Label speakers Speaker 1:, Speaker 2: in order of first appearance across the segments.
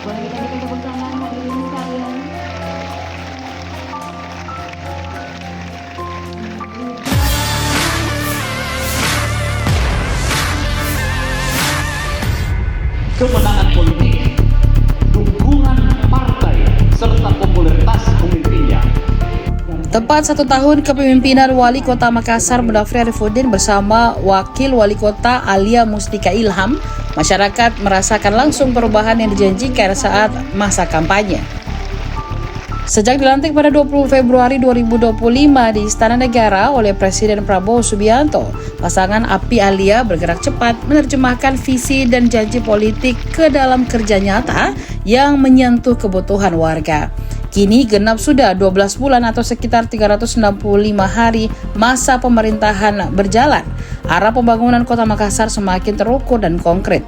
Speaker 1: Boleh kita berikan tepuk tangan hadirin sekalian.
Speaker 2: Kemenangan politik, dukungan partai, serta popularitas pemimpinnya.
Speaker 3: Tepat 1 tahun kepemimpinan Wali Kota Makassar Mudafri Arifudin bersama Wakil Wali Kota Alia Mustika Ilham, masyarakat merasakan langsung perubahan yang dijanjikan saat masa kampanye. Sejak dilantik pada 20 Februari 2025 di Istana Negara oleh Presiden Prabowo Subianto, pasangan Api Alia bergerak cepat menerjemahkan visi dan janji politik ke dalam kerja nyata yang menyentuh kebutuhan warga. Kini genap sudah 12 bulan atau sekitar 365 hari masa pemerintahan berjalan. Arah pembangunan Kota Makassar semakin terukur dan konkret.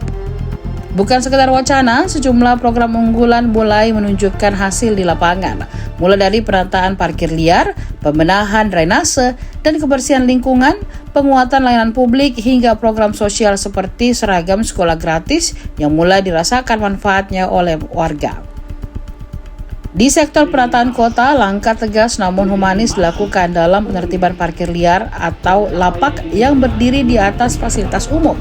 Speaker 3: Bukan sekedar wacana, sejumlah program unggulan mulai menunjukkan hasil di lapangan. Mulai dari penataan parkir liar, pembenahan drainase, dan kebersihan lingkungan, penguatan layanan publik, hingga program sosial seperti seragam sekolah gratis yang mulai dirasakan manfaatnya oleh warga. Di sektor penataan kota, langkah tegas namun humanis dilakukan dalam penertiban parkir liar atau lapak yang berdiri di atas fasilitas umum.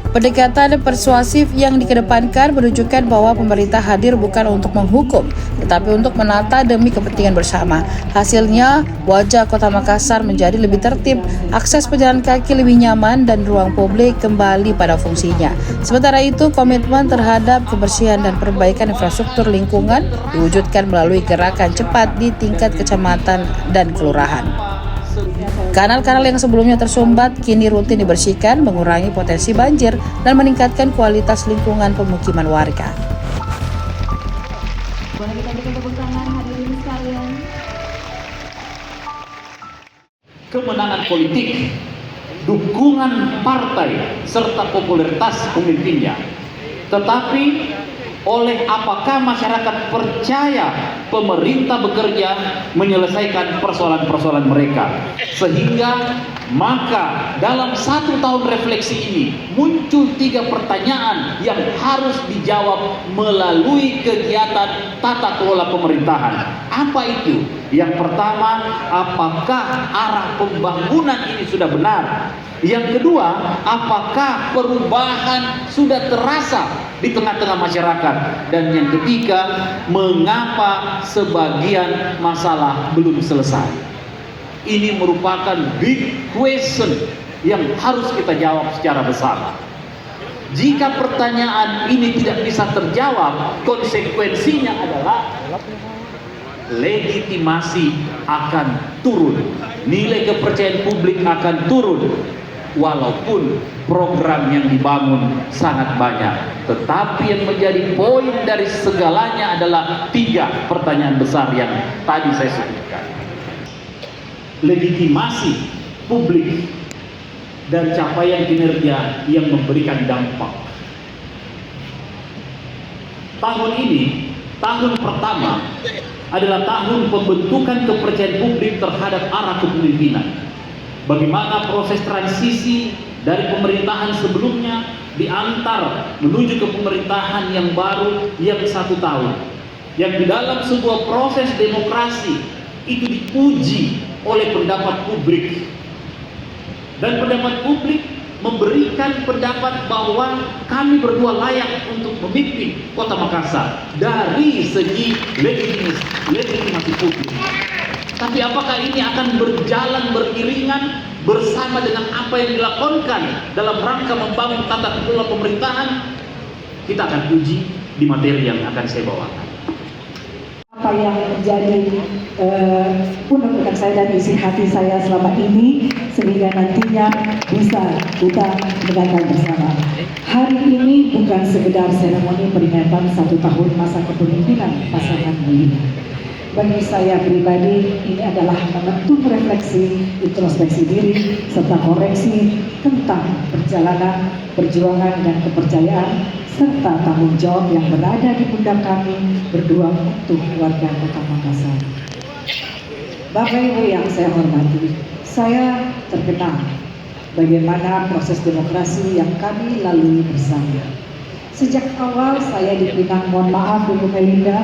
Speaker 3: Pendekatan persuasif yang dikedepankan menunjukkan bahwa pemerintah hadir bukan untuk menghukum, tetapi untuk menata demi kepentingan bersama. Hasilnya, wajah Kota Makassar menjadi lebih tertib, akses pejalan kaki lebih nyaman, dan ruang publik kembali pada fungsinya. Sementara itu, komitmen terhadap kebersihan dan perbaikan infrastruktur lingkungan diwujudkan melalui gerakan cepat di tingkat kecamatan dan kelurahan. Kanal-kanal yang sebelumnya tersumbat kini rutin dibersihkan, mengurangi potensi banjir, dan meningkatkan kualitas lingkungan pemukiman warga.
Speaker 1: Boleh kita berikan tepuk tangan hadirin sekalian.
Speaker 2: Kemenangan politik, dukungan partai, serta popularitas pemimpinnya. Tetapi oleh apakah masyarakat percaya pemerintah bekerja menyelesaikan persoalan-persoalan mereka, sehingga maka dalam 1 tahun refleksi ini muncul 3 pertanyaan yang harus dijawab melalui kegiatan tata kelola pemerintahan. Apa itu? Yang pertama, apakah arah pembangunan ini sudah benar? Yang kedua, apakah perubahan sudah terasa di tengah-tengah masyarakat? Dan yang ketiga, mengapa sebagian masalah belum selesai? Ini merupakan big question yang harus kita jawab secara bersama. Jika pertanyaan ini tidak bisa terjawab, konsekuensinya adalah legitimasi akan turun, nilai kepercayaan publik akan turun. Walaupun program yang dibangun sangat banyak, tetapi yang menjadi poin dari segalanya adalah 3 pertanyaan besar yang tadi saya sebutkan. Legitimasi publik dan capaian kinerja yang memberikan dampak. Tahun ini, tahun pertama adalah tahun pembentukan kepercayaan publik terhadap arah kepemimpinan. Bagaimana proses transisi dari pemerintahan sebelumnya diantar menuju ke pemerintahan yang baru yang 1 tahun, yang di dalam sebuah proses demokrasi itu diuji oleh pendapat publik, dan pendapat publik memberikan pendapat bahwa kami berdua layak untuk memimpin Kota Makassar dari segi legitimasi publik. Tapi apakah ini akan berjalan beriringan bersama dengan apa yang dilakukan dalam rangka membangun tata kelola pemerintahan? Kita akan uji di materi yang akan saya bawakan.
Speaker 4: Apa yang menjadi unek-unek saya dan isi hati saya selama ini, sehingga nantinya bisa kita dengarkan bersama. Hari ini bukan sekedar seremoni peringatan 1 tahun masa kepemimpinan pasangan ini. Bagi saya pribadi, ini adalah momentum refleksi, introspeksi diri, serta koreksi tentang perjalanan, perjuangan, dan kepercayaan, serta tanggung jawab yang berada di pundak kami berdua untuk warga Kota Makassar. Bapak Ibu yang saya hormati, saya terkenal bagaimana proses demokrasi yang kami lalui bersama. Sejak awal saya dipinang, mohon maaf Ibu Melinda,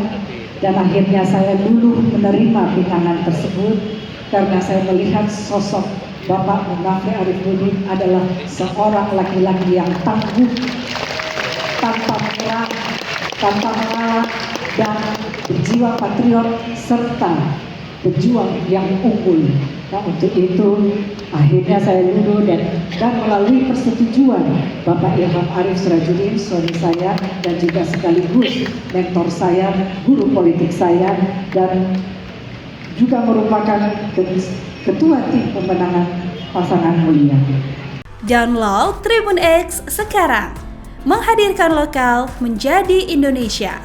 Speaker 4: dan akhirnya saya dulu menerima pinangan tersebut karena saya melihat sosok Bapak Munafri Arifuddin adalah seorang laki-laki yang tangguh, tanpa menyerah, tanpa mengalah, dan berjiwa patriot serta pejuang yang unggul. Nah, untuk itu akhirnya saya duduk dan melalui persetujuan Bapak Ilham Arif Sirajuddin, suami saya, dan juga sekaligus mentor saya, guru politik saya, dan juga merupakan ketua tim pemenangan pasangan mulia.
Speaker 5: Download Tribun X sekarang, menghadirkan lokal menjadi Indonesia.